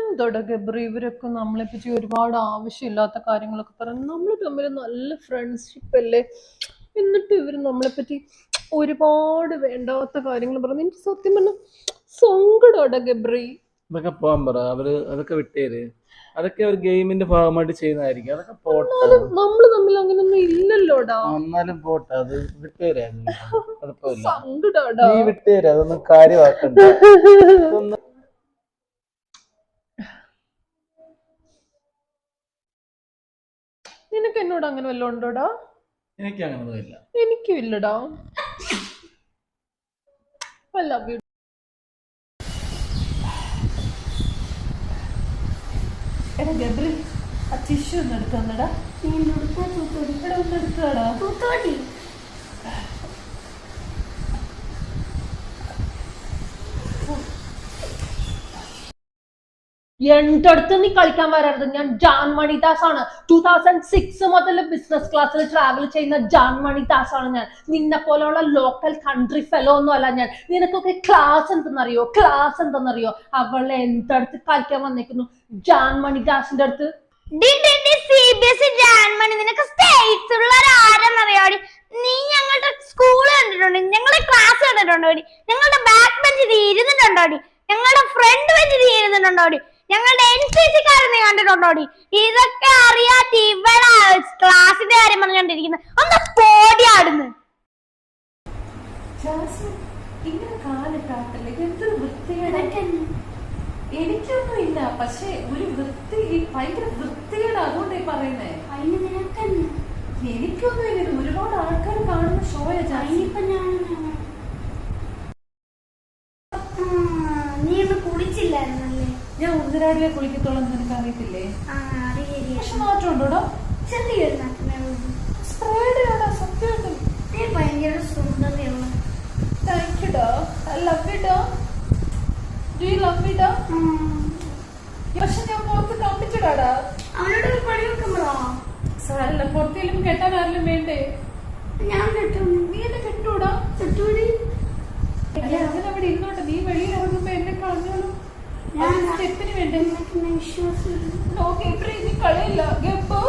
എന്തോടാ ഗബ്രി ഇവരൊക്കെ നമ്മളെ പറ്റി ഒരുപാട് ആവശ്യമില്ലാത്ത കാര്യങ്ങളൊക്കെ പറഞ്ഞു. നമ്മൾ തമ്മിൽ നല്ല ഫ്രണ്ട്ഷിപ്പ് അല്ലേ, എന്നിട്ട് ഇവര് നമ്മളെ പറ്റി ഒരുപാട് വേണ്ടാത്ത കാര്യങ്ങൾ പറഞ്ഞു. എനിക്ക് സത്യം പറഞ്ഞ സങ്കടോടാ ഗബ്രി. അതൊക്കെ പോകാൻ പറ. അതൊക്കെ വിട്ടേര്. അതൊക്കെ ഒരു ഗെയിമിന്റെ ഭാഗമായിട്ട് ചെയ്യുന്നതായിരിക്കും. അതൊക്കെ പോട്ടെ. നമ്മള് തമ്മിൽ അങ്ങനൊന്നും ഇല്ലല്ലോടാ. എന്നാലും പോട്ടെ, അത് വിട്ടേരായിരുന്നു. കുഴപ്പമില്ല, സങ്കടോടാ. നീ വിട്ടേര്, അതൊന്നും കാര്യമാക്കണ്ട. നിനക്ക് എന്നോട് അങ്ങനെ വല്ലതും ഉണ്ടോടാ? എനിക്ക് അങ്ങനൊന്നുമില്ല. എനിക്കും ഇല്ലടാ. I love you. എടാ ഗബ്രി, ആ ടിഷ്യൂ ഒന്ന് എടുക്കാന്നടാ. ഇവിടെ ഒന്ന് എടുക്കാടാ. എന്റെ അടുത്ത് നീ കളിക്കാൻ വരരുത്. ഞാൻ ജാൻ മണിദാസ് ആണ്. 2006 മുതൽ ബിസിനസ് ക്ലാസ്സിൽ ട്രാവൽ ചെയ്യുന്ന ജാൻ മണിദാസ് ആണ് ഞാൻ. നിന്നെ പോലെയുള്ള ലോക്കൽ കൺട്രി ഫെലോ ഒന്നും അല്ല ഞാൻ. നിനക്കൊക്കെ ക്ലാസ് എന്തെന്നറിയോ? അവളെ എന്റെ അടുത്ത് കളിക്കാൻ വന്നേക്കുന്നു, ജാൻ മണിദാസിന്റെ അടുത്ത്. നീ ഞങ്ങളുടെ സ്കൂൾ കണ്ടിട്ടുണ്ടോ? ഞങ്ങളുടെ ക്ലാസ് കണ്ടിട്ടുണ്ടോ? ഞങ്ങളുടെ ബാക്ക് ബെഞ്ചിൽ ഇരുന്നിട്ടുണ്ടോ? ഞങ്ങളുടെ ഫ്രണ്ട് ബെഞ്ചിൽ ഇരുന്നിട്ടുണ്ടോ? ഞങ്ങളുടെ NCC-ക്കാരൻ നീ കണ്ടിട്ടുണ്ടോ? ഇതൊക്കെ അറിയാത്ത ഇവിടെ ക്ലാസിന്റെ കാര്യം പറഞ്ഞോണ്ടിരിക്കുന്നത്. ഒന്ന് പോടിയാടുന്നു. ഇങ്ങനെ കാലിട്ടാട്ടല്ലേ, എന്തൊരു വൃത്തികേട്. എനിക്കൊന്നും ഇല്ല, പക്ഷെ ഒരു വൃത്തി, ഭയങ്കര വൃത്തികേട്. അതുകൊണ്ടായി പറയുന്നേ. എനിക്കൊന്നും ഇല്ല. ഒരുപാട് ആൾക്കാർ കാണുന്ന ഷോയാ. നീ ഒന്ന് കുളിച്ചില്ലായിരുന്നല്ലേ? ഞാൻ ഒന്നിരാടിലെ കുളിക്കത്തോളം നിനക്ക് അറിയത്തില്ലേ? പക്ഷെ മാറ്റമുണ്ടോടാ? സത്യമായിട്ടും നീ ഭയങ്കര സുന്ദരിയാണ്. താങ്ക് യു ഡാ. ഐ ലവ് യു ഡാ. ഡു യു ലവ് മീ ഡാ? പക്ഷെ ഞാൻ പുറത്ത് കമ്പിച്ചിടാടാ. അവനോട് പണി വെക്കുമ്പോഴോ? സാരല്ല, പുറത്തേലും കെട്ടാൻ ആരെങ്കിലും വേണ്ടേ? ഞാൻ കെട്ടും. നീ എന്നെ കെട്ടൂടാ? കെട്ടൂടി. അല്ലെ അവനവിടെ ഇരുന്നോട്ടെ, നീ വെളിയിൽ ഇറങ്ങുമ്പോ എന്നെ കളഞ്ഞോളൂ. സ്റ്റെപ്പിന് വേണ്ടേ? വിശ്വാസം നീ കളിയില്ല ഗപ്പോ.